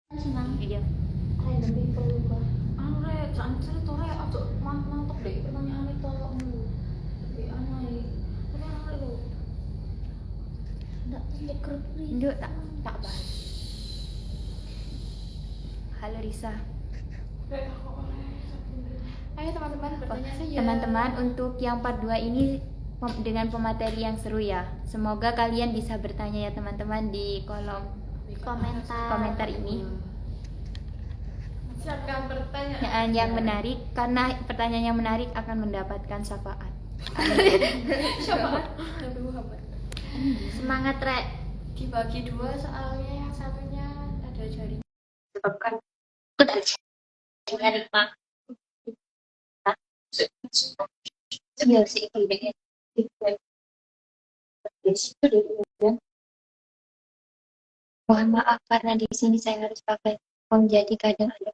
Senang. Iya. Random people lupa. Anu rek, jangan cerita rek, aja mantok deh pertanyaan itu anu. Tapi aneh. Tapi anu lho. Ndak cek grup nih. Nduk tak bahas. Halo Risa. Rek aku oleh. Ayo teman-teman bertanya saja. Teman-teman, untuk yang part 2 ini dengan pemateri yang seru ya. Semoga kalian bisa bertanya ya teman-teman di kolom komentar ini. Siapkan pertanyaan. Yang menarik, karena pertanyaan yang menarik akan mendapatkan syafaat. Syafaat Nabi Muhammad. Semangat rek. Dibagi dua soalnya yang satunya ada jari. Sebabkan dengan nikmat sebenarnya sih ini mohon maaf karena di sini saya harus pakai phone jadi kadang ada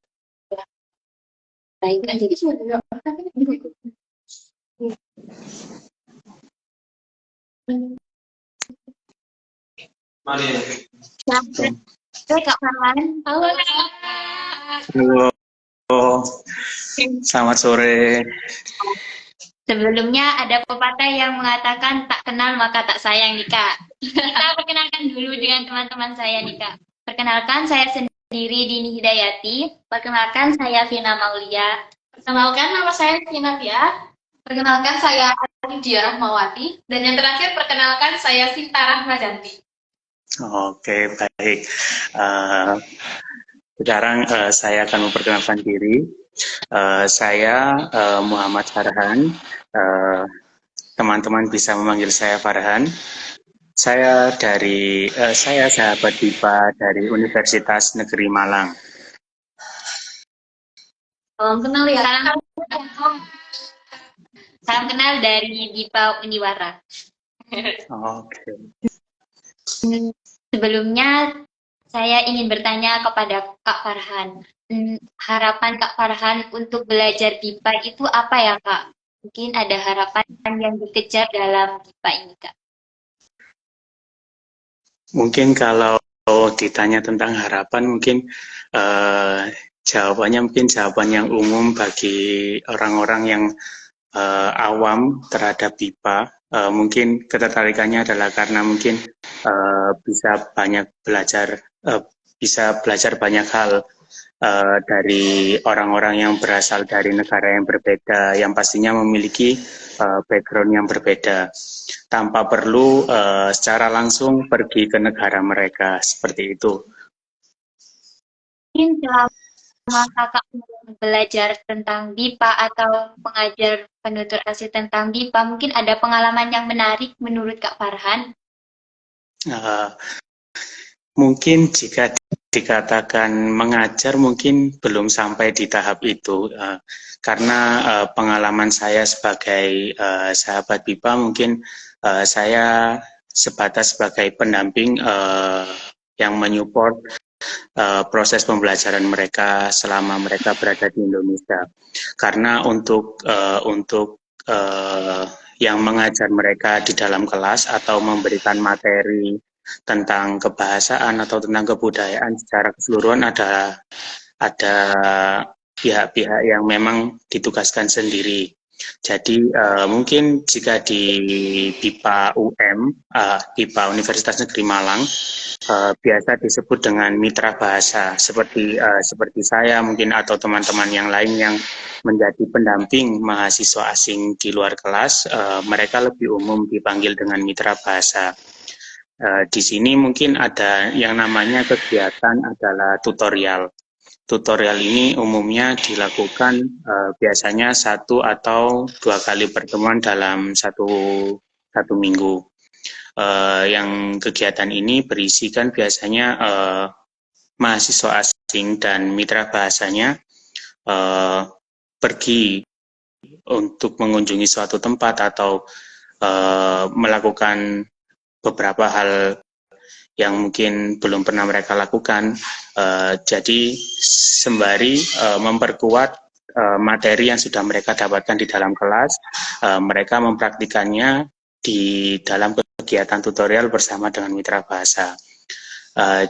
baik kan jadi sebenarnya Mari. saya Kak Farhan. Halo Halo, selamat sore. sebelumnya ada pepatah yang mengatakan tak kenal maka tak sayang nih Kak. Kita perkenalkan dulu dengan teman-teman saya nih Kak. Perkenalkan saya sendiri Dini Hidayati. Perkenalkan saya Vina Maulia. Perkenalkan nama saya Tina Pia. Perkenalkan saya Aditya Rahmawati. Dan yang terakhir perkenalkan saya Sinta Rahmadanti. Oke, baik. Sekarang saya akan memperkenalkan diri. Saya Muhammad Farhan. Teman-teman bisa memanggil saya Farhan. Saya sahabat Dipa dari Universitas Negeri Malang. Salam kenal ya. Salam kenal dari Dipa Uniwara. Oke. Sebelumnya saya ingin bertanya kepada Kak Farhan. Harapan Kak Farhan untuk belajar Dipa itu apa ya Kak? Mungkin ada harapan yang dikejar dalam Dipa ini Kak. Mungkin kalau ditanya tentang harapan, mungkin jawabannya mungkin jawaban yang umum bagi orang-orang yang awam terhadap BIPA. Mungkin ketertarikannya adalah karena mungkin bisa belajar banyak hal dari orang-orang yang berasal dari negara yang berbeda, yang pastinya memiliki background yang berbeda, tanpa perlu secara langsung pergi ke negara mereka, seperti itu. Mungkin selama kakak belajar tentang BIPA atau mengajar penutur asli tentang BIPA, mungkin ada pengalaman yang menarik menurut Kak Farhan? Mungkin jika dikatakan mengajar mungkin belum sampai di tahap itu, karena pengalaman saya sebagai sahabat BIPA mungkin saya sebatas sebagai pendamping yang menyupport proses pembelajaran mereka selama mereka berada di Indonesia. Karena untuk yang mengajar mereka di dalam kelas atau memberikan materi tentang kebahasaan atau tentang kebudayaan secara keseluruhan ada pihak-pihak yang memang ditugaskan sendiri. Jadi mungkin jika di BIPA BIPA Universitas Negeri Malang, biasa disebut dengan mitra bahasa, seperti saya mungkin atau teman-teman yang lain yang menjadi pendamping mahasiswa asing di luar kelas, mereka lebih umum dipanggil dengan mitra bahasa. Di sini mungkin ada yang namanya kegiatan adalah tutorial. Tutorial ini umumnya dilakukan biasanya 1 atau 2 kali pertemuan dalam satu minggu. Yang kegiatan ini berisikan biasanya mahasiswa asing dan mitra bahasanya pergi untuk mengunjungi suatu tempat atau melakukan beberapa hal yang mungkin belum pernah mereka lakukan, jadi sembari memperkuat materi yang sudah mereka dapatkan di dalam kelas, mereka mempraktikannya di dalam kegiatan tutorial bersama dengan mitra bahasa.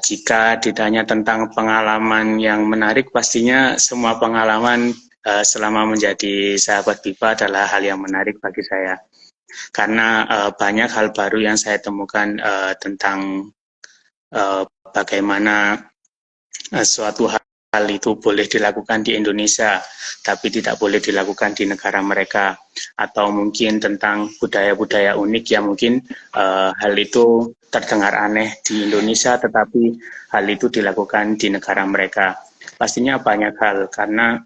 Jika ditanya tentang pengalaman yang menarik, pastinya semua pengalaman selama menjadi sahabat BIPA adalah hal yang menarik bagi saya. Karena banyak hal baru yang saya temukan tentang bagaimana suatu hal itu boleh dilakukan di Indonesia, tapi tidak boleh dilakukan di negara mereka. Atau mungkin tentang budaya-budaya unik yang mungkin hal itu terdengar aneh di Indonesia, tetapi hal itu dilakukan di negara mereka. Pastinya banyak hal, karena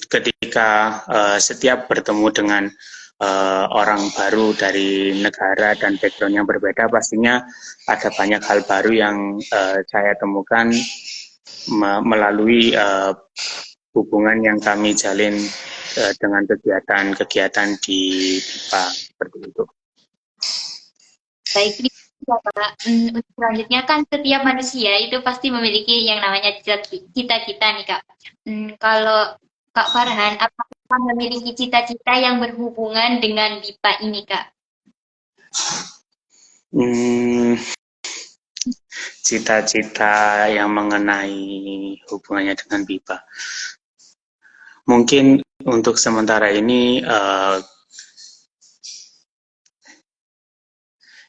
ketika setiap bertemu dengan orang baru dari negara dan background yang berbeda, pastinya ada banyak hal baru yang saya temukan melalui hubungan yang kami jalin dengan kegiatan-kegiatan di BIPA seperti itu. Baik, terima kasih, Kak. Untuk selanjutnya kan setiap manusia itu pasti memiliki yang namanya cita-cita nih, Kak. Kalau Kak Farhan, apakah memiliki cita-cita yang berhubungan dengan BIPA ini, Kak? Cita-cita yang mengenai hubungannya dengan BIPA. Mungkin untuk sementara ini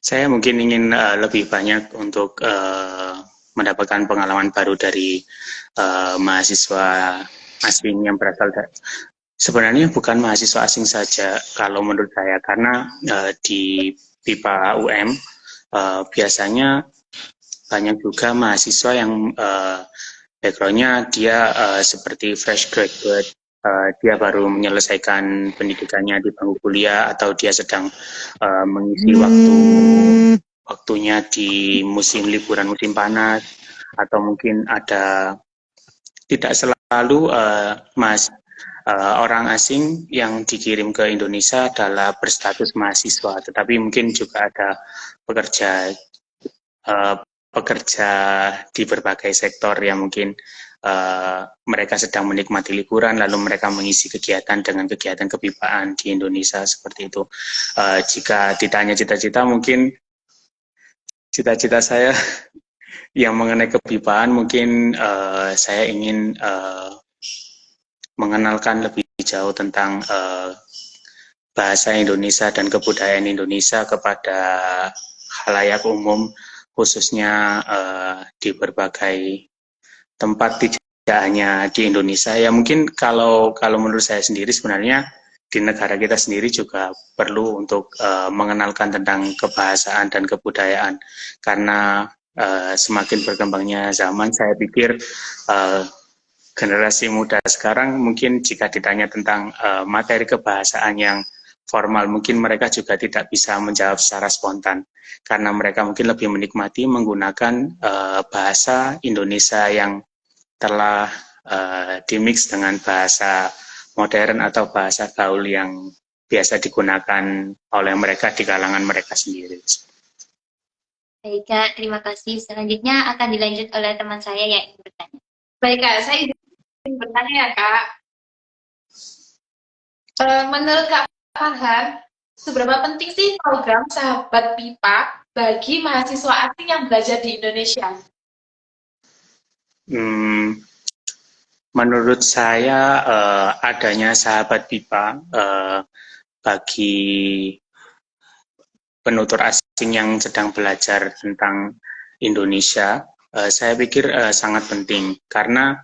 saya mungkin ingin lebih banyak untuk mendapatkan pengalaman baru dari mahasiswa asing yang berasal dari, sebenarnya bukan mahasiswa asing saja kalau menurut saya, karena di BIPA UM biasanya banyak juga mahasiswa yang backgroundnya dia seperti fresh graduate, dia baru menyelesaikan pendidikannya di bangku kuliah, atau dia sedang mengisi waktunya di musim liburan musim panas, atau mungkin ada, tidak selalu orang asing yang dikirim ke Indonesia adalah berstatus mahasiswa, tetapi mungkin juga ada pekerja di berbagai sektor yang mungkin mereka sedang menikmati liburan, lalu mereka mengisi kegiatan dengan kegiatan kebipaan di Indonesia seperti itu. Jika ditanya cita-cita, mungkin cita-cita saya yang mengenai kebipaan, mungkin saya ingin mengenalkan lebih jauh tentang bahasa Indonesia dan kebudayaan Indonesia kepada khalayak umum, khususnya di berbagai tempat, tidak hanya di Indonesia. Ya mungkin kalau menurut saya sendiri, sebenarnya di negara kita sendiri juga perlu untuk mengenalkan tentang kebahasaan dan kebudayaan, karena semakin berkembangnya zaman, saya pikir generasi muda sekarang mungkin jika ditanya tentang materi kebahasaan yang formal, mungkin mereka juga tidak bisa menjawab secara spontan, karena mereka mungkin lebih menikmati menggunakan bahasa Indonesia yang telah dimix dengan bahasa modern atau bahasa gaul yang biasa digunakan oleh mereka di kalangan mereka sendiri. Baik, Kak, terima kasih. Selanjutnya akan dilanjut oleh teman saya yang ingin bertanya. Baik, Kak, saya ingin bertanya ya, Kak. Menurut Kak Farhan, seberapa penting sih program Sahabat BIPA bagi mahasiswa asing yang belajar di Indonesia? Menurut saya adanya Sahabat BIPA bagi penutur asing yang sedang belajar tentang Indonesia, saya pikir sangat penting, karena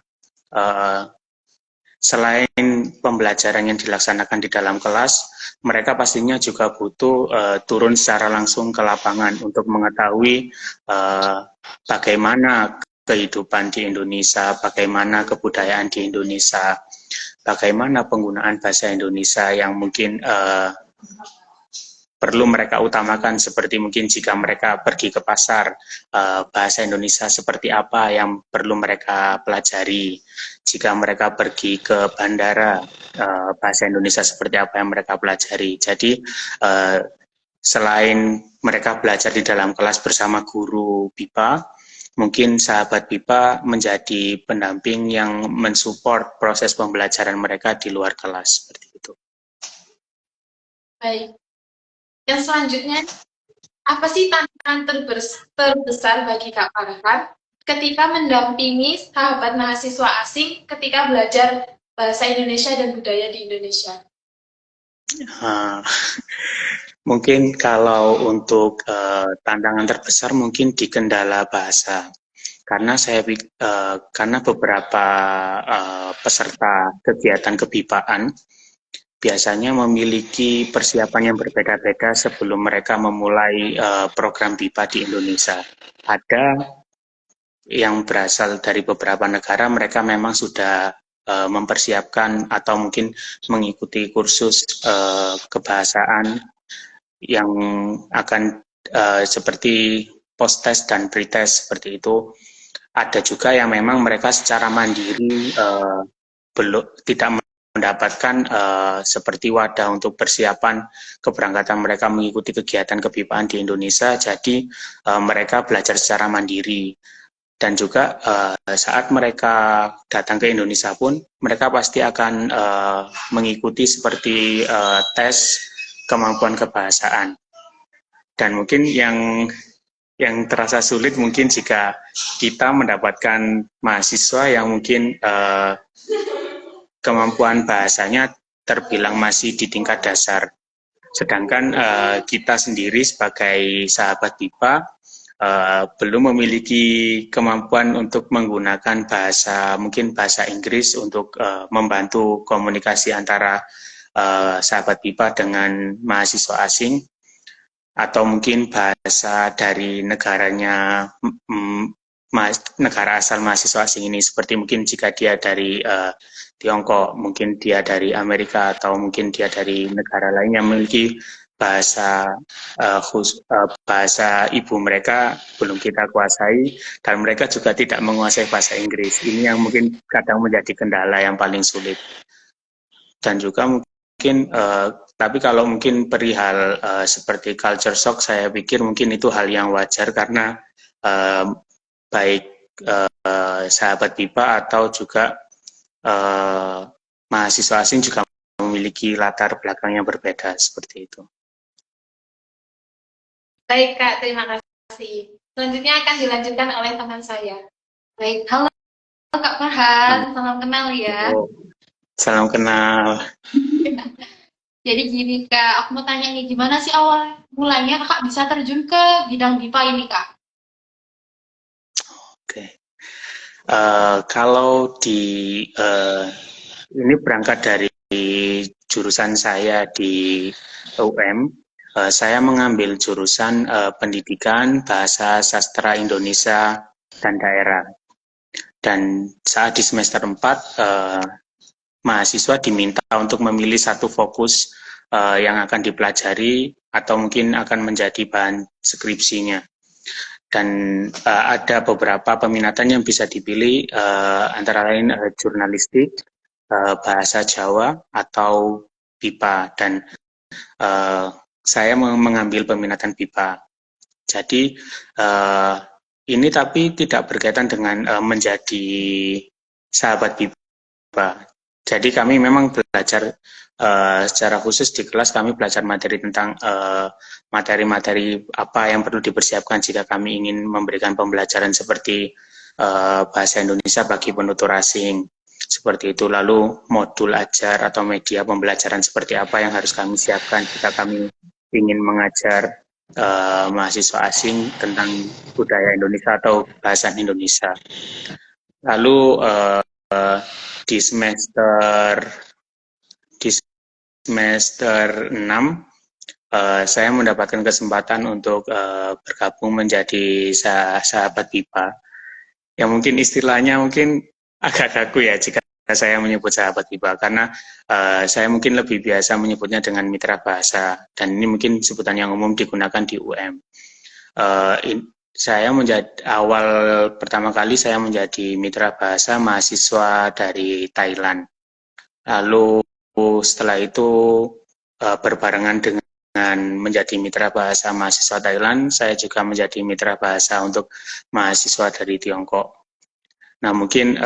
selain pembelajaran yang dilaksanakan di dalam kelas, mereka pastinya juga butuh turun secara langsung ke lapangan untuk mengetahui bagaimana kehidupan di Indonesia, bagaimana kebudayaan di Indonesia, bagaimana penggunaan bahasa Indonesia yang mungkin perlu mereka utamakan, seperti mungkin jika mereka pergi ke pasar, bahasa Indonesia seperti apa yang perlu mereka pelajari. Jika mereka pergi ke bandara, bahasa Indonesia seperti apa yang mereka pelajari. Jadi selain mereka belajar di dalam kelas bersama guru BIPA, mungkin Sahabat BIPA menjadi pendamping yang mensupport proses pembelajaran mereka di luar kelas, seperti itu. Baik. Yang selanjutnya, apa sih tantangan terbesar bagi Kak Farhan ketika mendampingi sahabat mahasiswa asing ketika belajar bahasa Indonesia dan budaya di Indonesia? Ah, mungkin kalau untuk tantangan terbesar mungkin di kendala bahasa. Karena karena beberapa peserta kegiatan kebipaan biasanya memiliki persiapan yang berbeda-beda sebelum mereka memulai program BIPA di Indonesia. Ada yang berasal dari beberapa negara, mereka memang sudah mempersiapkan atau mungkin mengikuti kursus kebahasaan yang akan seperti post-test dan pre-test seperti itu. Ada juga yang memang mereka secara mandiri belum tidak mendapatkan seperti wadah untuk persiapan keberangkatan mereka mengikuti kegiatan kebipaan di Indonesia, jadi mereka belajar secara mandiri. Dan juga saat mereka datang ke Indonesia pun, mereka pasti akan mengikuti seperti tes kemampuan kebahasaan. Dan mungkin yang terasa sulit mungkin jika kita mendapatkan mahasiswa yang mungkin kemampuan bahasanya terbilang masih di tingkat dasar. Sedangkan kita sendiri sebagai sahabat BIPA belum memiliki kemampuan untuk menggunakan mungkin bahasa Inggris untuk membantu komunikasi antara sahabat BIPA dengan mahasiswa asing, atau mungkin bahasa dari negaranya, negara asal mahasiswa asing ini, seperti mungkin jika dia dari Tiongkok, mungkin dia dari Amerika, atau mungkin dia dari negara lain yang memiliki bahasa ibu mereka belum kita kuasai, dan mereka juga tidak menguasai bahasa Inggris. Ini yang mungkin kadang menjadi kendala yang paling sulit. Dan juga mungkin tapi kalau mungkin perihal seperti culture shock, saya pikir mungkin itu hal yang wajar karena baik sahabat BIPA atau juga mahasiswa asing juga memiliki latar belakang yang berbeda seperti itu. Baik Kak, terima kasih. Selanjutnya akan dilanjutkan oleh teman saya. Baik, halo Kak Farhan, salam kenal ya. Salam kenal. Jadi gini Kak, aku mau tanya nih, gimana sih awal mulanya Kakak bisa terjun ke bidang BIPA ini Kak? Oke. Kalau ini berangkat dari jurusan saya di UM, saya mengambil jurusan pendidikan bahasa sastra Indonesia dan daerah. Dan saat di semester 4, mahasiswa diminta untuk memilih satu fokus yang akan dipelajari atau mungkin akan menjadi bahan skripsinya. Dan ada beberapa peminatan yang bisa dipilih, antara lain jurnalistik, bahasa Jawa, atau BIPA. Dan saya mengambil peminatan BIPA. Jadi ini tapi tidak berkaitan dengan menjadi sahabat BIPA. Jadi kami memang belajar secara khusus di kelas, kami belajar materi tentang materi-materi apa yang perlu dipersiapkan jika kami ingin memberikan pembelajaran seperti bahasa Indonesia bagi penutur asing. Seperti itu, lalu modul ajar atau media pembelajaran seperti apa yang harus kami siapkan jika kami ingin mengajar mahasiswa asing tentang budaya Indonesia atau bahasa Indonesia. Lalu di semester 6 saya mendapatkan kesempatan untuk bergabung menjadi sahabat BIPA. Yang mungkin istilahnya mungkin agak kaku ya jika saya menyebut sahabat BIPA, karena saya mungkin lebih biasa menyebutnya dengan mitra bahasa, dan ini mungkin sebutan yang umum digunakan di UM. Saya pertama kali saya menjadi mitra bahasa mahasiswa dari Thailand. Lalu setelah itu berbarengan dengan menjadi mitra bahasa mahasiswa Thailand, saya juga menjadi mitra bahasa untuk mahasiswa dari Tiongkok. Nah, mungkin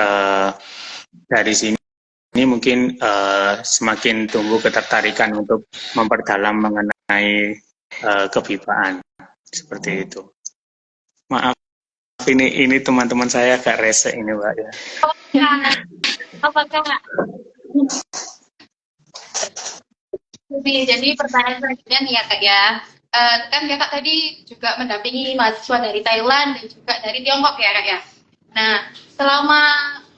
dari sini mungkin semakin tumbuh ketertarikan untuk memperdalam mengenai kebipaan. Seperti itu. Maaf, ini teman-teman saya agak rese ini, Mbak ya. Apakah jadi pertanyaan selanjutnya nih ya Kak ya. Kan Kakak tadi juga mendampingi mahasiswa dari Thailand dan juga dari Tiongkok ya Kak ya. Nah, selama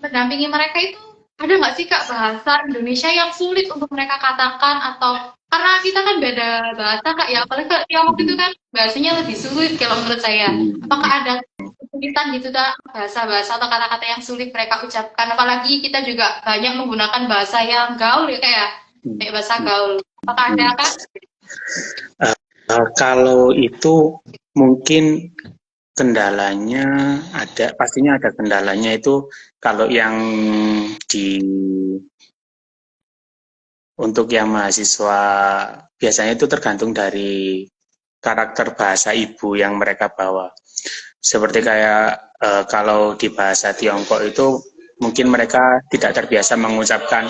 mendampingi mereka itu ada nggak sih Kak bahasa Indonesia yang sulit untuk mereka katakan, atau karena kita kan beda bahasa Kak ya, apalagi Kak Tiongkok itu kan bahasanya lebih sulit kalau menurut saya. Apakah ada kesulitan gitu Kak, bahasa-bahasa atau kata-kata yang sulit mereka ucapkan, apalagi kita juga banyak menggunakan bahasa yang gaul ya Kak ya, kayak bahasa gaul. Apakah ada Kak? Kalau itu mungkin kendalanya pastinya ada kendalanya itu kalau yang untuk yang mahasiswa biasanya itu tergantung dari karakter bahasa ibu yang mereka bawa. Seperti kayak kalau di bahasa Tiongkok itu mungkin mereka tidak terbiasa mengucapkan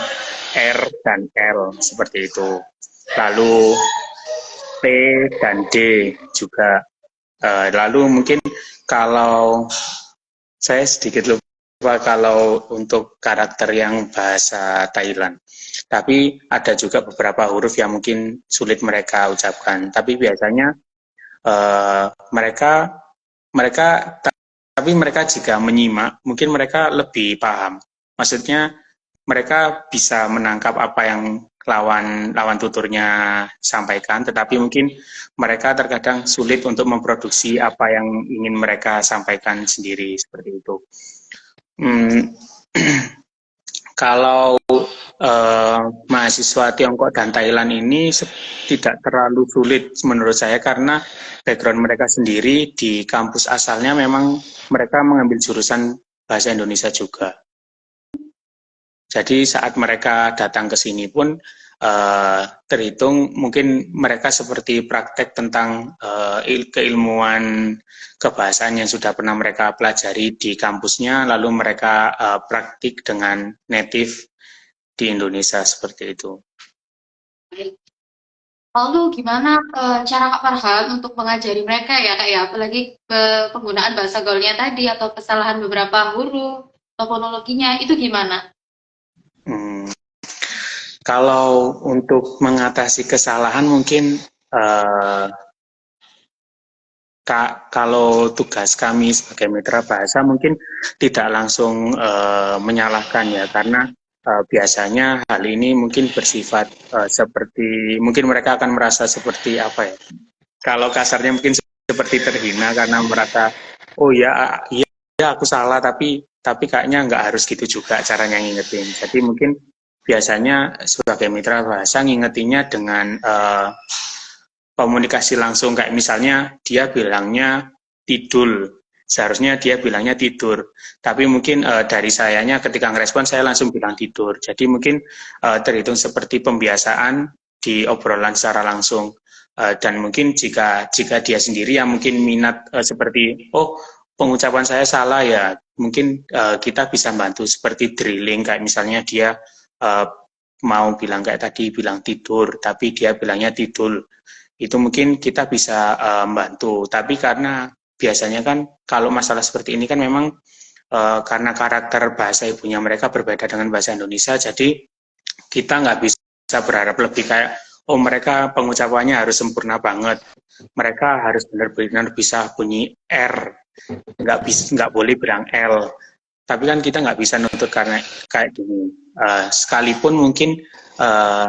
R dan L seperti itu. Lalu P dan D juga. Lalu mungkin kalau saya sedikit lupa kalau untuk karakter yang bahasa Thailand. Tapi ada juga beberapa huruf yang mungkin sulit mereka ucapkan. Tapi biasanya tapi mereka jika menyimak, mungkin mereka lebih paham. Maksudnya mereka bisa menangkap apa yang lawan tuturnya sampaikan, tetapi mungkin mereka terkadang sulit untuk memproduksi apa yang ingin mereka sampaikan sendiri seperti itu. Kalau mahasiswa Tiongkok dan Thailand ini tidak terlalu sulit menurut saya karena background mereka sendiri di kampus asalnya memang mereka mengambil jurusan bahasa Indonesia juga. Jadi saat mereka datang ke sini pun terhitung mungkin mereka seperti praktek tentang keilmuan kebahasaan yang sudah pernah mereka pelajari di kampusnya, lalu mereka praktik dengan native di Indonesia seperti itu. Lalu gimana cara Kak Farhan untuk mengajari mereka ya Kak ya, apalagi penggunaan bahasa gaulnya tadi atau kesalahan beberapa huruf atau fonologinya itu gimana? Kalau untuk mengatasi kesalahan mungkin kalau tugas kami sebagai mitra bahasa mungkin tidak langsung menyalahkan ya, karena biasanya hal ini mungkin bersifat seperti mungkin mereka akan merasa seperti apa ya? Kalau kasarnya mungkin seperti terhina karena merasa oh ya aku salah tapi kayaknya nggak harus gitu juga caranya ngingetin. Jadi mungkin biasanya sebagai mitra bahasa ngingetinnya dengan komunikasi langsung, kayak misalnya dia bilangnya tidul, seharusnya dia bilangnya tidur, tapi mungkin dari sayanya ketika ngerespon saya langsung bilang tidur. Jadi mungkin terhitung seperti pembiasaan di obrolan secara langsung. Dan mungkin jika dia sendiri yang mungkin minat seperti oh pengucapan saya salah ya, mungkin kita bisa bantu seperti drilling, kayak misalnya dia mau bilang kayak tadi bilang tidur tapi dia bilangnya tidul, itu mungkin kita bisa membantu. Tapi karena biasanya kan kalau masalah seperti ini kan memang karena karakter bahasa ibunya mereka berbeda dengan bahasa Indonesia, jadi kita nggak bisa berharap lebih kayak oh mereka pengucapannya harus sempurna banget, mereka harus benar-benar bisa bunyi R, nggak boleh bilang L. Tapi kan kita nggak bisa nuntut karena kayak gini. Sekalipun mungkin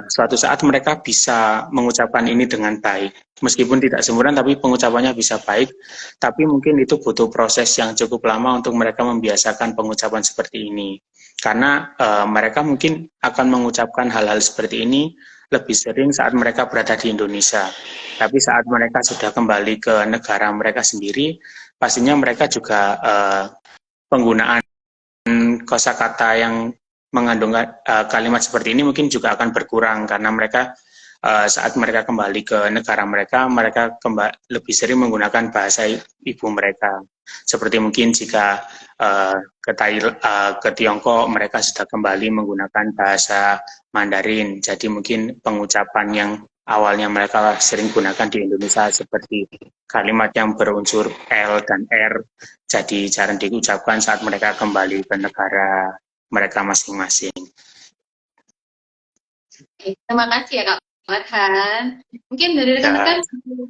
suatu saat mereka bisa mengucapkan ini dengan baik, meskipun tidak sempurna tapi pengucapannya bisa baik, tapi mungkin itu butuh proses yang cukup lama untuk mereka membiasakan pengucapan seperti ini, karena mereka mungkin akan mengucapkan hal-hal seperti ini lebih sering saat mereka berada di Indonesia, tapi saat mereka sudah kembali ke negara mereka sendiri, pastinya mereka juga penggunaan kosakata yang mengandung kalimat seperti ini mungkin juga akan berkurang karena mereka saat mereka kembali ke negara mereka lebih sering menggunakan bahasa ibu mereka. Seperti mungkin jika ke Tiongkok mereka sudah kembali menggunakan bahasa Mandarin, jadi mungkin pengucapan yang awalnya mereka sering gunakan di Indonesia seperti kalimat yang berunsur L dan R, jadi jarang diucapkan saat mereka kembali ke negara mereka masing-masing. Oke, terima kasih ya Kak Farhan. Mungkin dari rekan-rekan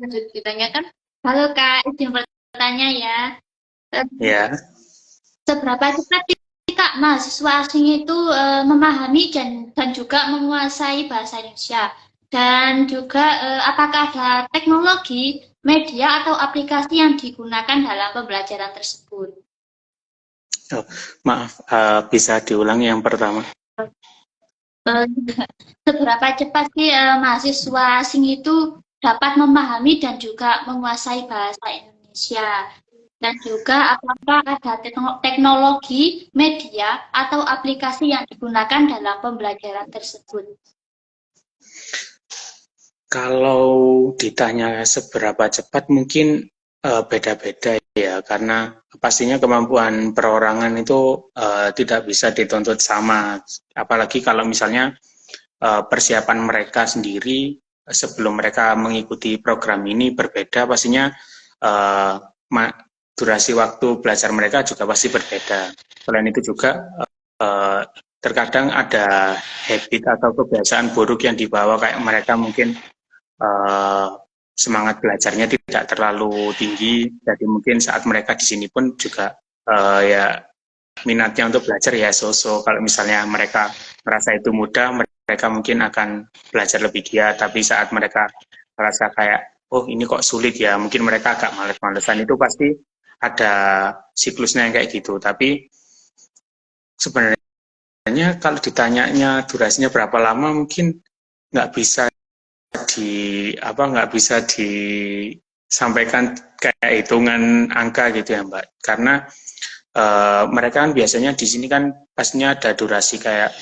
lanjut ditanyakan. Halo Kak, izin bertanya ya. Ya. Seberapa cepat sih Kak mahasiswa asing itu memahami dan juga menguasai bahasa Indonesia? Dan juga apakah ada teknologi, media atau aplikasi yang digunakan dalam pembelajaran tersebut? Oh, maaf, bisa diulang yang pertama? Seberapa cepat sih mahasiswa asing itu dapat memahami dan juga menguasai bahasa Indonesia? Dan juga apakah ada teknologi, media, atau aplikasi yang digunakan dalam pembelajaran tersebut? Kalau ditanya seberapa cepat mungkin beda-beda ya, karena pastinya kemampuan perorangan itu tidak bisa dituntut sama. Apalagi kalau misalnya persiapan mereka sendiri sebelum mereka mengikuti program ini berbeda, pastinya durasi waktu belajar mereka juga pasti berbeda. Selain itu juga terkadang ada habit atau kebiasaan buruk yang dibawa, kayak mereka mungkin semangat belajarnya tidak terlalu tinggi, jadi mungkin saat mereka di sini pun juga ya minatnya untuk belajar ya so-so. Kalau misalnya mereka merasa itu mudah, mereka mungkin akan belajar lebih giat, tapi saat mereka merasa kayak, oh ini kok sulit ya, mungkin mereka agak males-malesan. Itu pasti ada siklusnya yang kayak gitu. Tapi sebenarnya kalau ditanyanya durasinya berapa lama, mungkin nggak bisa disampaikan kayak hitungan angka gitu ya Mbak, karena mereka kan biasanya di sini kan pastinya ada durasi kayak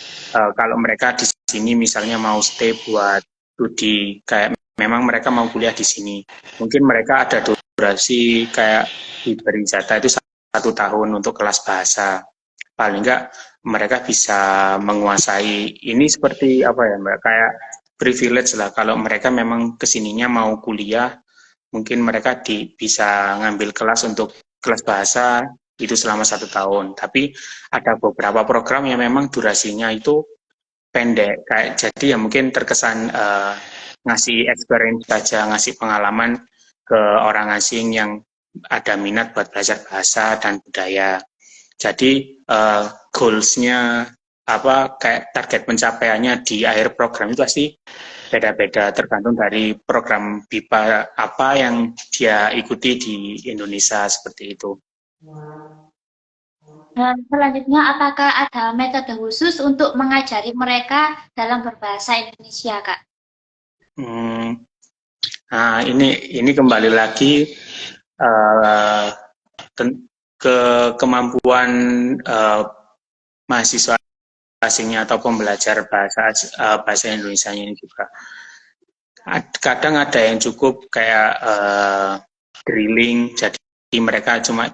kalau mereka di sini misalnya mau stay buat studi, kayak memang mereka mau kuliah di sini, mungkin mereka ada durasi kayak diberi jatah itu 1 tahun untuk kelas bahasa. Paling enggak mereka bisa menguasai ini seperti apa ya Mbak, kayak privilege lah. Kalau mereka memang kesininya mau kuliah, mungkin mereka bisa ngambil kelas untuk kelas bahasa itu selama 1 tahun. Tapi ada beberapa program yang memang durasinya itu pendek, kayak jadi ya mungkin terkesan ngasih experience saja, ngasih pengalaman ke orang asing yang ada minat buat belajar bahasa dan budaya. Jadi goals-nya kayak target pencapaiannya di akhir program itu pasti beda-beda, tergantung dari program BIPA apa yang dia ikuti di Indonesia, seperti itu. Dan selanjutnya, apakah ada metode khusus untuk mengajari mereka dalam berbahasa Indonesia, Kak? Nah, ini kembali lagi ke kemampuan mahasiswa asingnya atau pembelajar bahasa Indonesia ini juga. Kadang ada yang cukup kayak drilling, jadi mereka cuma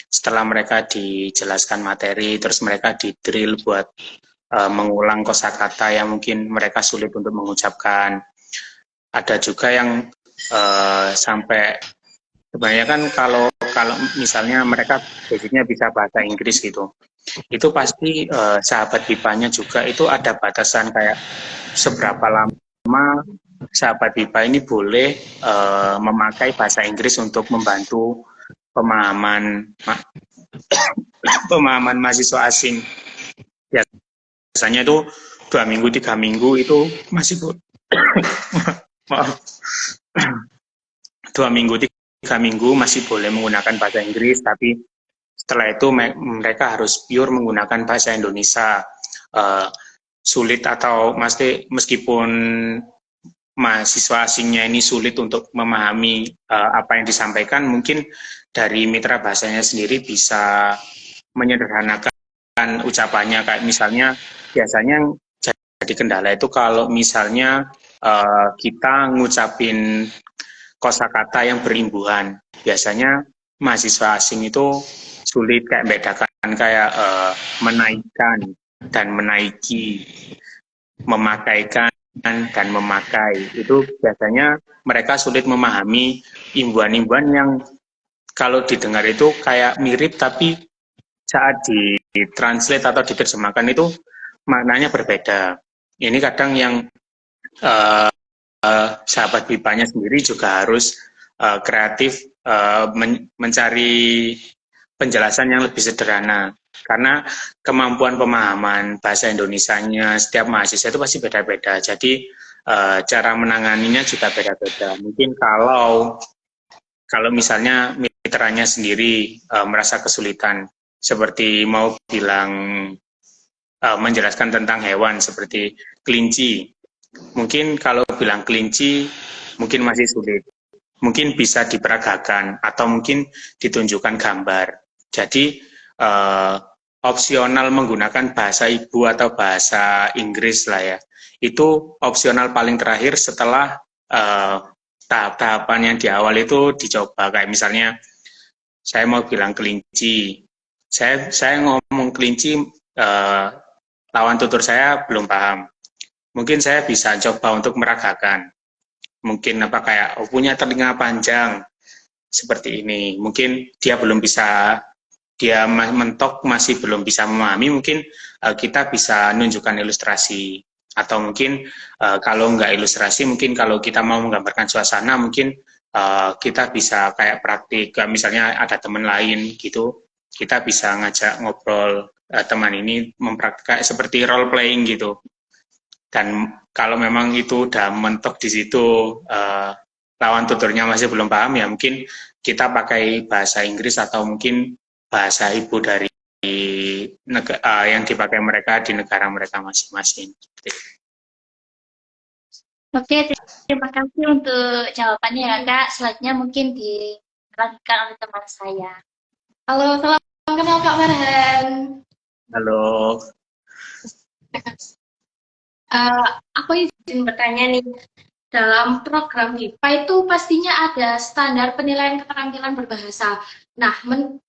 setelah mereka dijelaskan materi, terus mereka di drill buat mengulang kosakata yang mungkin mereka sulit untuk mengucapkan. Ada juga yang sampai sebenarnya kan kalau misalnya mereka basicnya bisa bahasa Inggris gitu, itu pasti sahabat BIPA-nya juga itu ada batasan kayak seberapa lama sahabat BIPA ini boleh memakai bahasa Inggris untuk membantu pemahaman mahasiswa asing. Ya, biasanya itu 2 minggu 3 minggu itu masih maaf 2 minggu 3 minggu masih boleh menggunakan bahasa Inggris, tapi setelah itu mereka harus pure menggunakan bahasa Indonesia. Sulit atau meskipun mahasiswa asingnya ini sulit untuk memahami apa yang disampaikan, mungkin dari mitra bahasanya sendiri bisa menyederhanakan ucapannya. Kayak misalnya biasanya jadi kendala itu kalau misalnya kita ngucapin kosakata yang berimbuhan, biasanya mahasiswa asing itu sulit kayak bedakan kayak menaikkan dan menaiki, memakaikan dan memakai. Itu biasanya mereka sulit memahami imbuhan-imbuhan yang kalau didengar itu kayak mirip, tapi saat ditranslate atau diterjemahkan itu maknanya berbeda. Ini kadang yang sahabat BIPA-nya sendiri juga harus kreatif mencari penjelasan yang lebih sederhana. Karena kemampuan pemahaman bahasa Indonesianya setiap mahasiswa itu pasti beda-beda. Jadi cara menanganinya juga beda-beda. Mungkin kalau misalnya mitranya sendiri merasa kesulitan, seperti mau bilang menjelaskan tentang hewan seperti kelinci. Mungkin kalau bilang kelinci mungkin masih sulit. Mungkin bisa diperagakan atau mungkin ditunjukkan gambar. Jadi opsional menggunakan bahasa ibu atau bahasa Inggris lah ya. Itu opsional paling terakhir setelah tahap-tahapan yang di awal itu dicoba. Kayak misalnya saya mau bilang kelinci. Saya ngomong kelinci, lawan tutur saya belum paham. Mungkin saya bisa coba untuk meragakan. Mungkin kayak punya telinga panjang seperti ini. Mungkin dia belum bisa, dia mentok masih belum bisa memahami. Mungkin kita bisa nunjukkan ilustrasi, atau mungkin kalau nggak ilustrasi, mungkin kalau kita mau menggambarkan suasana, mungkin kita bisa kayak praktik. Misalnya ada teman lain gitu, kita bisa ngajak ngobrol teman ini mempraktikkan seperti role playing gitu. Dan kalau memang itu udah mentok di situ, lawan tuturnya masih belum paham, ya mungkin kita pakai bahasa Inggris atau mungkin bahasa ibu dari yang dipakai mereka di negara mereka masing-masing. Oke, terima kasih untuk jawabannya ya Kak. Slide-nya mungkin dilanjutkan oleh teman saya. Halo, salam kenal Kak Farhan. Halo. Aku izin bertanya nih, dalam program MIPA itu pastinya ada standar penilaian keterampilan berbahasa. Nah,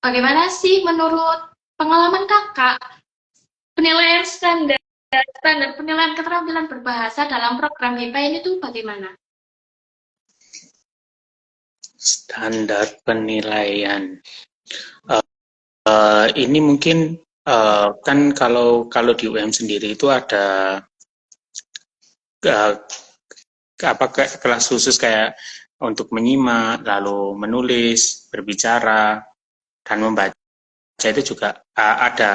bagaimana sih menurut pengalaman Kakak penilaian standar penilaian keterampilan berbahasa dalam program MIPA ini tuh bagaimana? Standar penilaian. Ini mungkin kan kalau di UM sendiri itu ada kelas khusus kayak untuk menyimak, lalu menulis, berbicara, dan membaca. Itu juga ada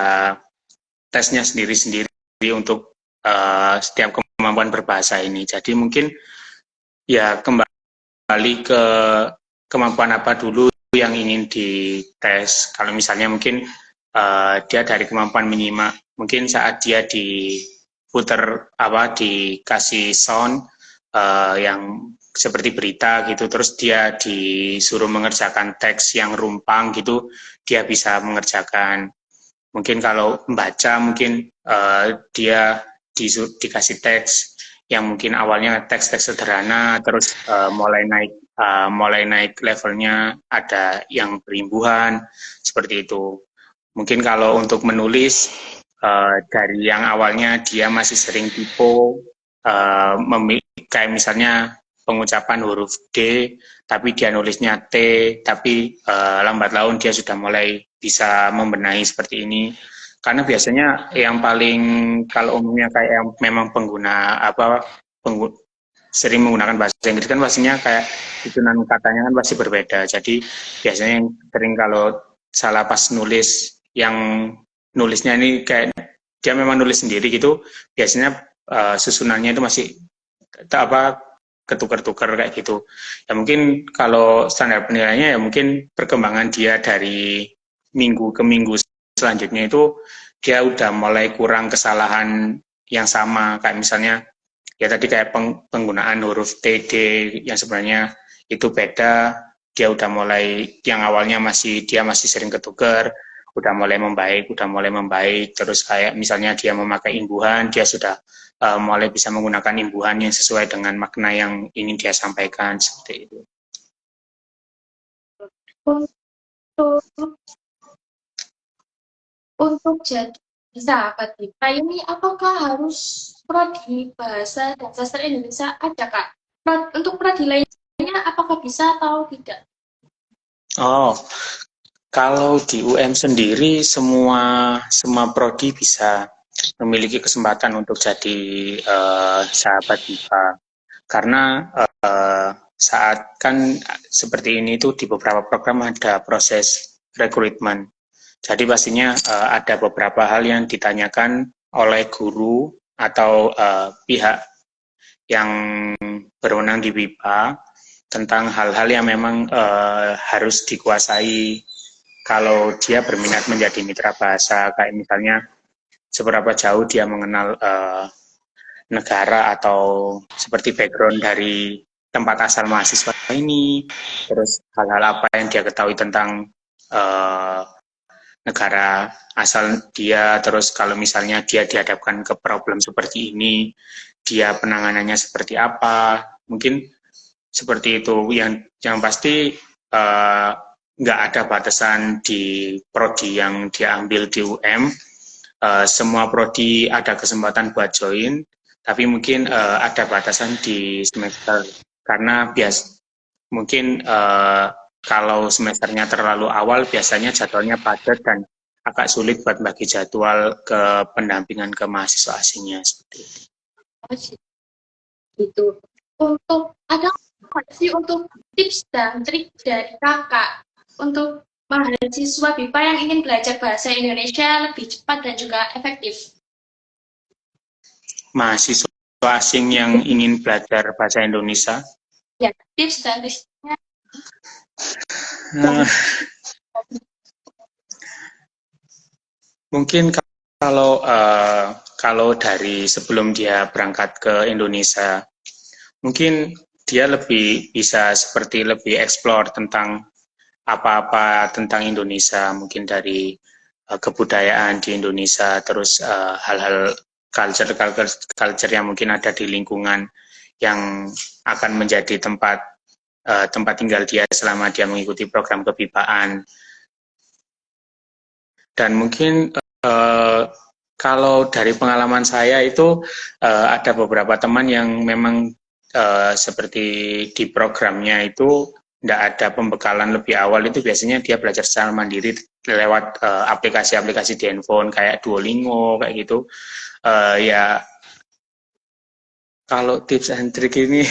tesnya sendiri-sendiri untuk setiap kemampuan berbahasa ini. Jadi mungkin ya kembali ke kemampuan apa dulu yang ingin dites. Kalau misalnya mungkin dia dari kemampuan menyimak, mungkin saat dia diputer dikasih sound yang seperti berita gitu, terus dia disuruh mengerjakan teks yang rumpang gitu, dia bisa mengerjakan. Mungkin kalau membaca, mungkin dia dikasih teks yang mungkin awalnya teks-teks sederhana, terus mulai naik levelnya, ada yang berimbuhan seperti itu. Mungkin kalau untuk menulis, dari yang awalnya dia masih sering typo, kayak misalnya pengucapan huruf D, tapi dia nulisnya T, tapi lambat laun dia sudah mulai bisa membenahi seperti ini. Karena biasanya yang paling, kalau umumnya kayak yang memang sering menggunakan bahasa Inggris kan pastinya kayak susunan katanya kan pasti berbeda. Jadi biasanya yang sering kalau salah pas nulis, yang nulisnya ini kayak dia memang nulis sendiri gitu, biasanya susunannya itu masih ketukar-tukar kayak gitu. Ya mungkin kalau standar penilaiannya ya mungkin perkembangan dia dari minggu ke minggu selanjutnya itu dia udah mulai kurang kesalahan yang sama, kayak misalnya ya tadi kayak penggunaan huruf TD yang sebenarnya itu beda, dia udah mulai, yang awalnya dia masih sering ketukar, udah mulai membaik, terus kayak misalnya dia memakai imbuhan, dia sudah mulai bisa menggunakan imbuhan yang sesuai dengan makna yang ingin dia sampaikan, seperti itu. Untuk jadi sahabat IPA ini apakah harus prodi bahasa dan sastra Indonesia ada Kak? Untuk prodi lainnya apakah bisa atau tidak? Oh, kalau di UM sendiri semua prodi bisa memiliki kesempatan untuk jadi sahabat IPA. Karena saat kan seperti ini itu di beberapa program ada proses rekrutmen. Jadi pastinya ada beberapa hal yang ditanyakan oleh guru atau pihak yang berwenang di WIPA tentang hal-hal yang memang harus dikuasai kalau dia berminat menjadi mitra bahasa, kayak misalnya seberapa jauh dia mengenal negara atau seperti background dari tempat asal mahasiswa ini, terus hal-hal apa yang dia ketahui tentang negara asal dia, terus kalau misalnya dia dihadapkan ke problem seperti ini, dia penanganannya seperti apa, mungkin seperti itu. Yang pasti nggak ada batasan di prodi yang dia ambil di UM. Semua prodi ada kesempatan buat join, tapi mungkin ada batasan di semester karena mungkin kalau semesternya terlalu awal biasanya jadwalnya padat dan agak sulit buat bagi jadwal ke pendampingan ke mahasiswa asingnya seperti itu. Gitu. Untuk ada nggak sih untuk tips dan trik dari kakak untuk mahasiswa BIPA yang ingin belajar bahasa Indonesia lebih cepat dan juga efektif? Mahasiswa asing yang ingin belajar bahasa Indonesia, Ya, tips dan triknya. mungkin kalau dari sebelum dia berangkat ke Indonesia, mungkin dia lebih bisa seperti lebih explore tentang apa-apa tentang Indonesia, mungkin dari kebudayaan di Indonesia, terus hal-hal culture yang mungkin ada di lingkungan yang akan menjadi tempat tinggal dia selama dia mengikuti program kebipaan. Dan mungkin kalau dari pengalaman saya itu ada beberapa teman yang memang seperti di programnya itu tidak ada pembekalan lebih awal, itu biasanya dia belajar secara mandiri lewat aplikasi-aplikasi di handphone kayak Duolingo kayak gitu. Ya kalau tips and trick ini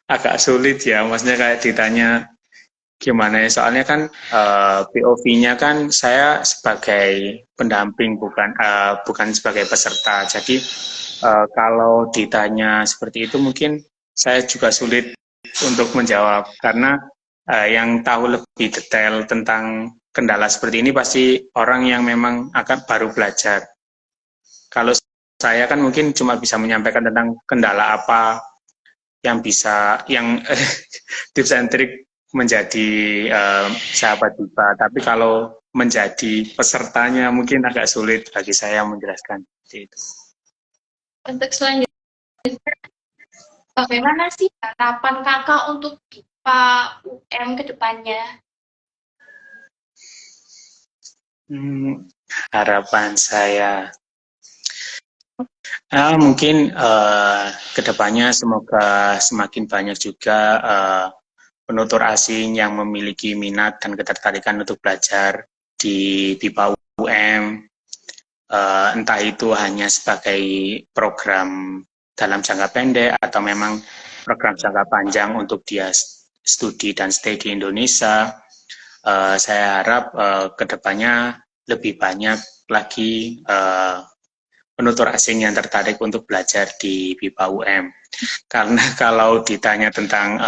agak sulit ya, maksudnya kayak ditanya gimana ya, soalnya kan POV-nya kan saya sebagai pendamping bukan sebagai peserta, jadi kalau ditanya seperti itu mungkin saya juga sulit untuk menjawab karena yang tahu lebih detail tentang kendala seperti ini pasti orang yang memang akan baru belajar. Kalau saya kan mungkin cuma bisa menyampaikan tentang kendala apa yang tips and trick menjadi sahabat BIPA, tapi kalau menjadi pesertanya mungkin agak sulit bagi saya menjelaskan itu. Untuk selanjutnya, bagaimana sih harapan kakak untuk BIPA UM ke depannya? Harapan saya mungkin kedepannya semoga semakin banyak juga penutur asing yang memiliki minat dan ketertarikan untuk belajar di BIPA UM, entah itu hanya sebagai program dalam jangka pendek atau memang program jangka panjang untuk dia studi dan stay di Indonesia. Saya harap kedepannya lebih banyak lagi penutur asing yang tertarik untuk belajar di BIPA UM. Karena kalau ditanya tentang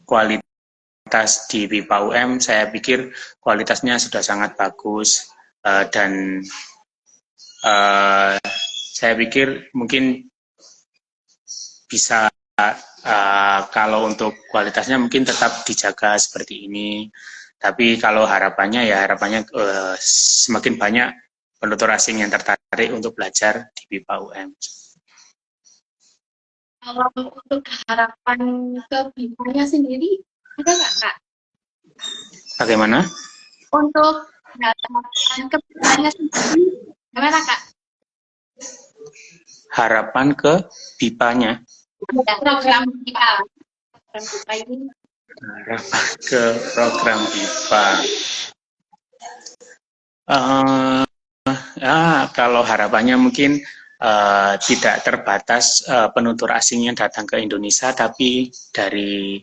kualitas di BIPA UM, saya pikir kualitasnya sudah sangat bagus dan saya pikir mungkin bisa kalau untuk kualitasnya mungkin tetap dijaga seperti ini. Tapi kalau harapannya semakin banyak penutur asing yang tertarik untuk belajar di BIPA UM. Kalau untuk harapan ke BIPA-nya sendiri, ada nggak Kak? Bagaimana? Untuk harapan kedepannya sendiri gimana Kak? Harapan ke BIPA-nya, Program kita. Program kita ini. harapan ke program BIPA. Kalau harapannya mungkin tidak terbatas penutur asing yang datang ke Indonesia, tapi dari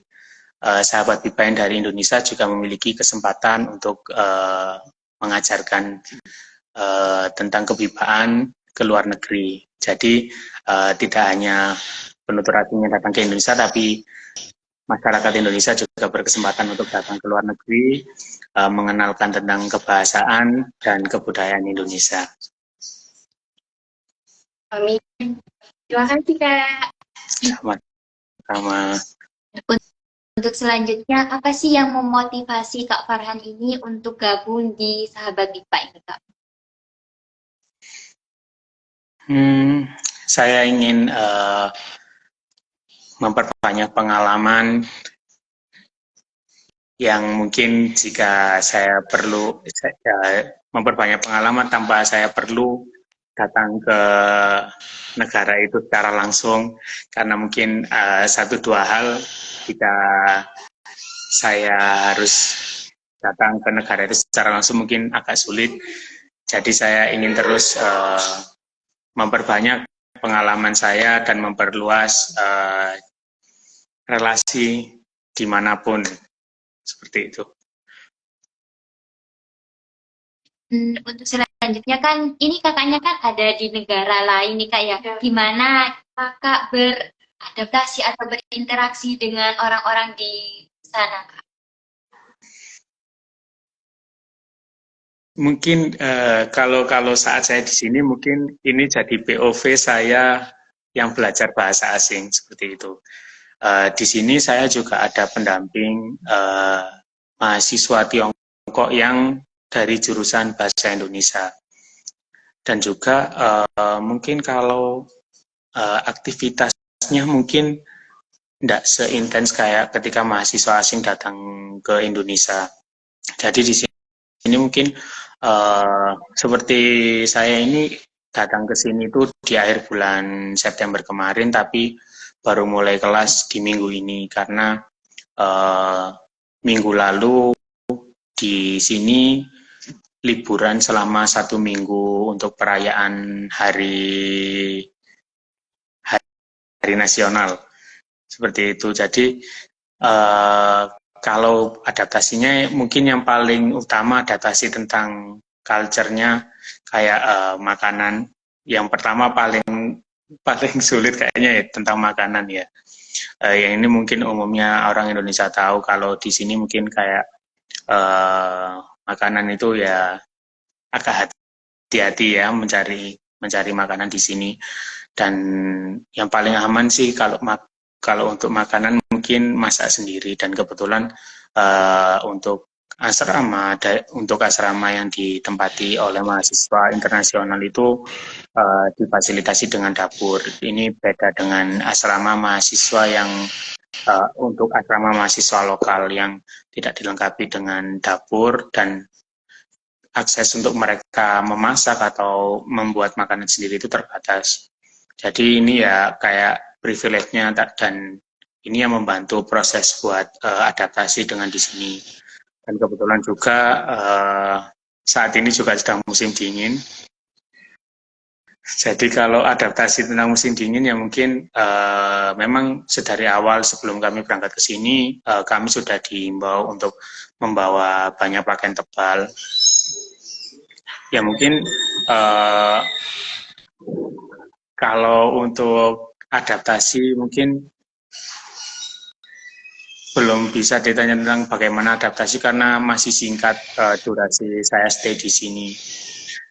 sahabat BIPA yang dari Indonesia juga memiliki kesempatan untuk mengajarkan tentang kebipaan ke luar negeri. Jadi tidak hanya penutur asing yang datang ke Indonesia, tapi masyarakat Indonesia juga berkesempatan untuk datang ke luar negeri, mengenalkan tentang kebahasaan dan kebudayaan Indonesia. Amin. Terima kasih Kak. Sama-sama. Untuk selanjutnya, apa sih yang memotivasi Kak Farhan ini untuk gabung di Sahabat BIPA ini, Kak? Saya ingin memperbanyak pengalaman yang mungkin jika saya perlu memperbanyak pengalaman tanpa saya perlu datang ke negara itu secara langsung, karena mungkin satu dua hal jika saya harus datang ke negara itu secara langsung mungkin agak sulit. Jadi saya ingin terus memperbanyak pengalaman saya dan memperluas relasi dimanapun, seperti itu. Untuk selanjutnya kan, ini kakaknya kan ada di negara lain nih Kak ya. Gimana kakak beradaptasi atau berinteraksi dengan orang-orang di sana, Kak? Mungkin kalau saat saya di sini mungkin ini jadi POV saya yang belajar bahasa asing, seperti itu. Di sini saya juga ada pendamping mahasiswa Tiongkok yang dari jurusan bahasa Indonesia. Dan juga mungkin kalau aktivitasnya mungkin tidak seintens kayak ketika mahasiswa asing datang ke Indonesia. Jadi di sini mungkin seperti saya ini datang ke sini itu di akhir bulan September kemarin, tapi baru mulai kelas di minggu ini karena minggu lalu di sini liburan selama 1 minggu untuk perayaan hari nasional, seperti itu. Jadi kalau adaptasinya mungkin yang paling utama adaptasi tentang culture-nya, kayak makanan. Yang pertama paling sulit kayaknya ya tentang makanan ya. Yang ini mungkin umumnya orang Indonesia tahu, kalau di sini mungkin kayak makanan itu ya agak hati-hati ya mencari makanan di sini. Dan yang paling aman sih kalau untuk makanan mungkin masak sendiri, dan kebetulan untuk asrama yang ditempati oleh mahasiswa internasional itu difasilitasi dengan dapur. Ini beda dengan asrama mahasiswa yang untuk asrama mahasiswa lokal yang tidak dilengkapi dengan dapur, dan akses untuk mereka memasak atau membuat makanan sendiri itu terbatas. Jadi ini ya kayak privilege-nya, dan ini yang membantu proses buat adaptasi dengan di sini. Dan kebetulan juga saat ini juga sedang musim dingin. Jadi kalau adaptasi tentang musim dingin ya mungkin memang sedari awal sebelum kami berangkat ke sini, kami sudah diimbau untuk membawa banyak pakaian tebal. Ya mungkin kalau untuk adaptasi mungkin belum bisa ditanya tentang bagaimana adaptasi karena masih singkat durasi saya stay di sini.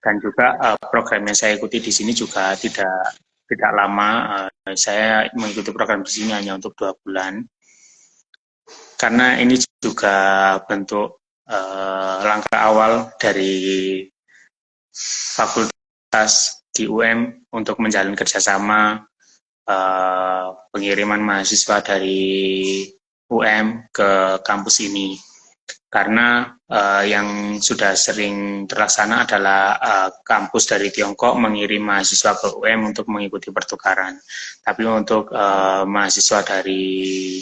Dan juga program yang saya ikuti di sini juga tidak lama. Saya mengikuti program di sini hanya untuk 2 bulan. Karena ini juga bentuk langkah awal dari fakultas di UM untuk menjalin kerjasama pengiriman mahasiswa dari UM ke kampus ini. karena yang sudah sering terlaksana adalah kampus dari Tiongkok mengirim mahasiswa ke UM untuk mengikuti pertukaran. Tapi untuk mahasiswa dari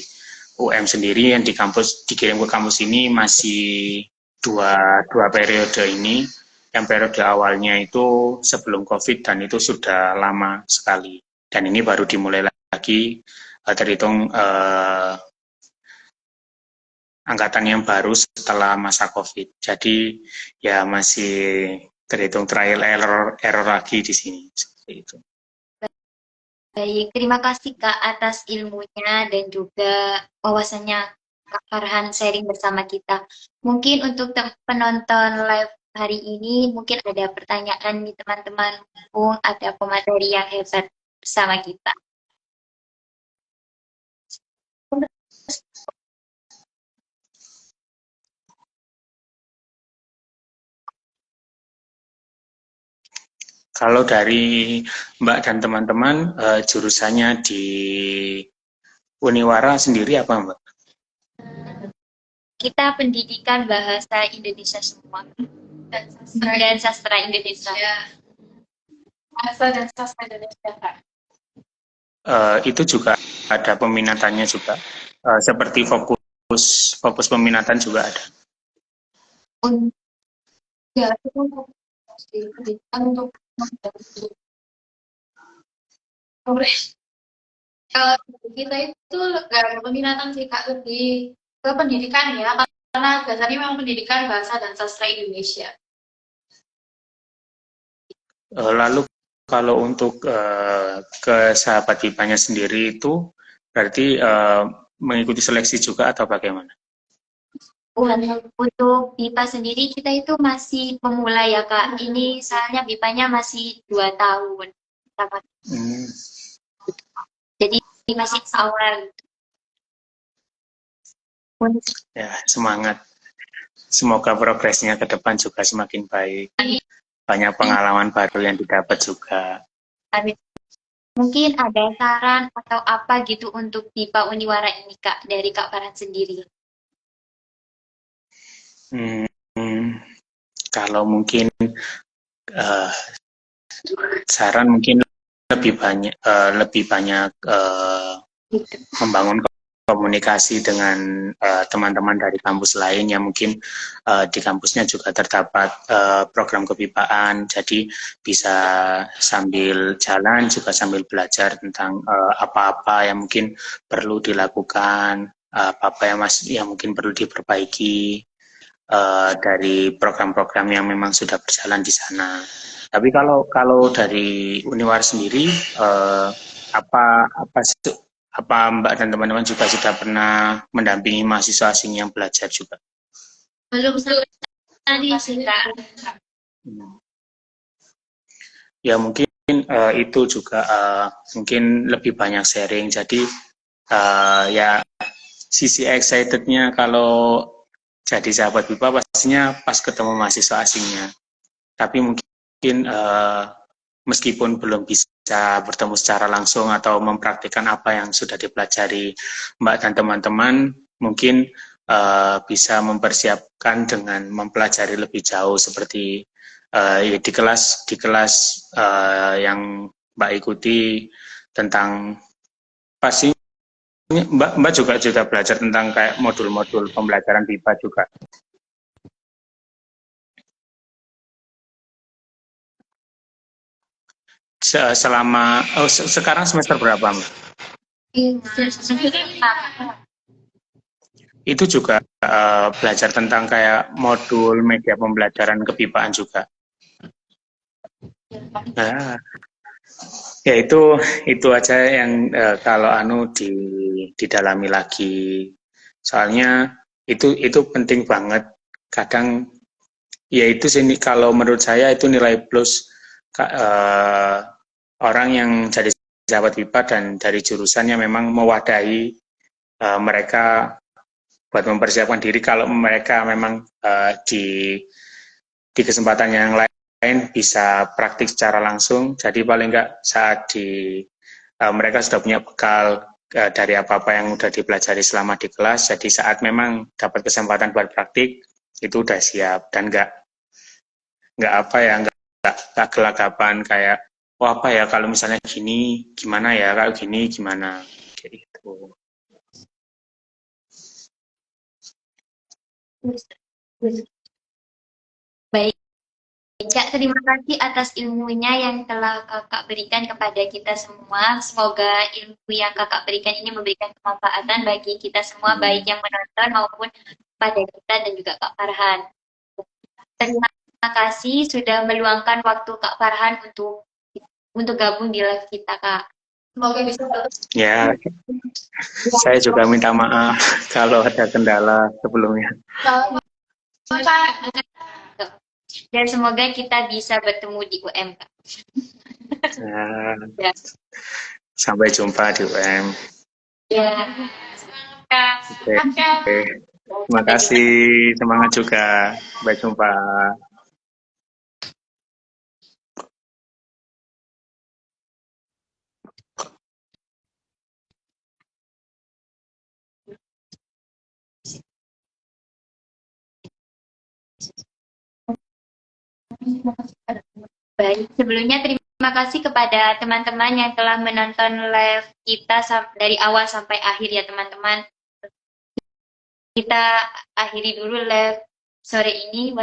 UM sendiri yang dikirim ke kampus ini masih dua periode ini. Yang periode awalnya itu sebelum COVID dan itu sudah lama sekali. Dan ini baru dimulai lagi, terhitung angkatan yang baru setelah masa COVID. Jadi ya masih terhitung trial error lagi di sini. Seperti itu. Baik, terima kasih Kak atas ilmunya dan juga wawasannya Kak Farhan sharing bersama kita. Mungkin untuk penonton live hari ini mungkin ada pertanyaan nih teman-teman, mumpung ada pemateri yang hebat bersama kita. Kalau dari Mbak dan teman-teman, jurusannya di Uniwara sendiri apa Mbak? Kita pendidikan bahasa Indonesia semua dan sastra Indonesia. Bahasa dan sastra Indonesia, Kak. Itu juga ada peminatannya juga, seperti fokus peminatan juga ada. Ya, itu untuk pendidikan untuk kalau kita itu nggak ada peminatan sih Kak, lebih ke pendidikan ya, karena dasarnya memang pendidikan bahasa dan sastra Indonesia. Lalu kalau untuk ke sahabat Bipanya sendiri itu berarti mengikuti seleksi juga atau bagaimana? Untuk BIPA sendiri kita itu masih pemula ya Kak. Ini soalnya BIPA-nya masih 2 tahun. Jadi masih awal. Ya, semangat. Semoga progresnya ke depan juga semakin baik. Banyak pengalaman baru yang didapat juga. Mungkin ada saran atau apa gitu untuk BIPA Uniwara ini Kak, dari Kak Farhan sendiri? Kalau mungkin saran mungkin lebih banyak membangun komunikasi dengan teman-teman dari kampus lain yang mungkin di kampusnya juga terdapat program kepipaan, jadi bisa sambil jalan juga sambil belajar tentang apa-apa yang mungkin perlu dilakukan, apa-apa yang mungkin perlu diperbaiki dari program-program yang memang sudah berjalan di sana. Tapi kalau dari Uniwar sendiri, apa Mbak dan teman-teman juga sudah pernah mendampingi mahasiswa asing yang belajar juga? Belum tadi sih Kak. Ya mungkin itu juga mungkin lebih banyak sharing. Jadi ya sisi excitednya kalau jadi sahabat BIPA pastinya pas ketemu mahasiswa asingnya. Tapi mungkin meskipun belum bisa bertemu secara langsung atau mempraktikkan apa yang sudah dipelajari Mbak dan teman-teman, mungkin bisa mempersiapkan dengan mempelajari lebih jauh seperti di kelas yang Mbak ikuti tentang pasti Mbak juga sudah belajar tentang kayak modul-modul pembelajaran BIPA juga. Selama sekarang semester berapa Mbak? Itu juga belajar tentang kayak modul media pembelajaran kepipaan juga. Nah, ya itu aja yang kalau didalami lagi. Soalnya itu penting banget. Kadang ya itu sini kalau menurut saya itu nilai plus orang yang jadi sahabat BIPA dan dari jurusannya memang mewadahi mereka buat mempersiapkan diri kalau mereka memang di kesempatan yang lain bisa praktik secara langsung. Jadi paling enggak saat mereka sudah punya bekal dari apa-apa yang udah dipelajari selama di kelas. Jadi saat memang dapat kesempatan buat praktik itu udah siap dan nggak apa ya nggak gelagapan kayak oh apa ya kalau misalnya gini gimana ya kalau gini gimana kayak gitu. Baik, Kak, terima kasih atas ilmunya yang telah Kakak berikan kepada kita semua. Semoga ilmu yang Kakak berikan ini memberikan kemanfaatan bagi kita semua, baik yang menonton maupun pada kita dan juga Kak Farhan. Terima kasih sudah meluangkan waktu Kak Farhan untuk gabung di live kita, Kak. Semoga bisa Ya, saya juga minta maaf kalau ada kendala sebelumnya. Dan semoga kita bisa bertemu di UM, Kak. Nah, Ya. sampai jumpa di UM. Ya. Oke. Terima kasih, semangat juga. Sampai jumpa. Baik, sebelumnya terima kasih kepada teman-teman yang telah menonton live kita dari awal sampai akhir ya teman-teman. Kita akhiri dulu live sore ini.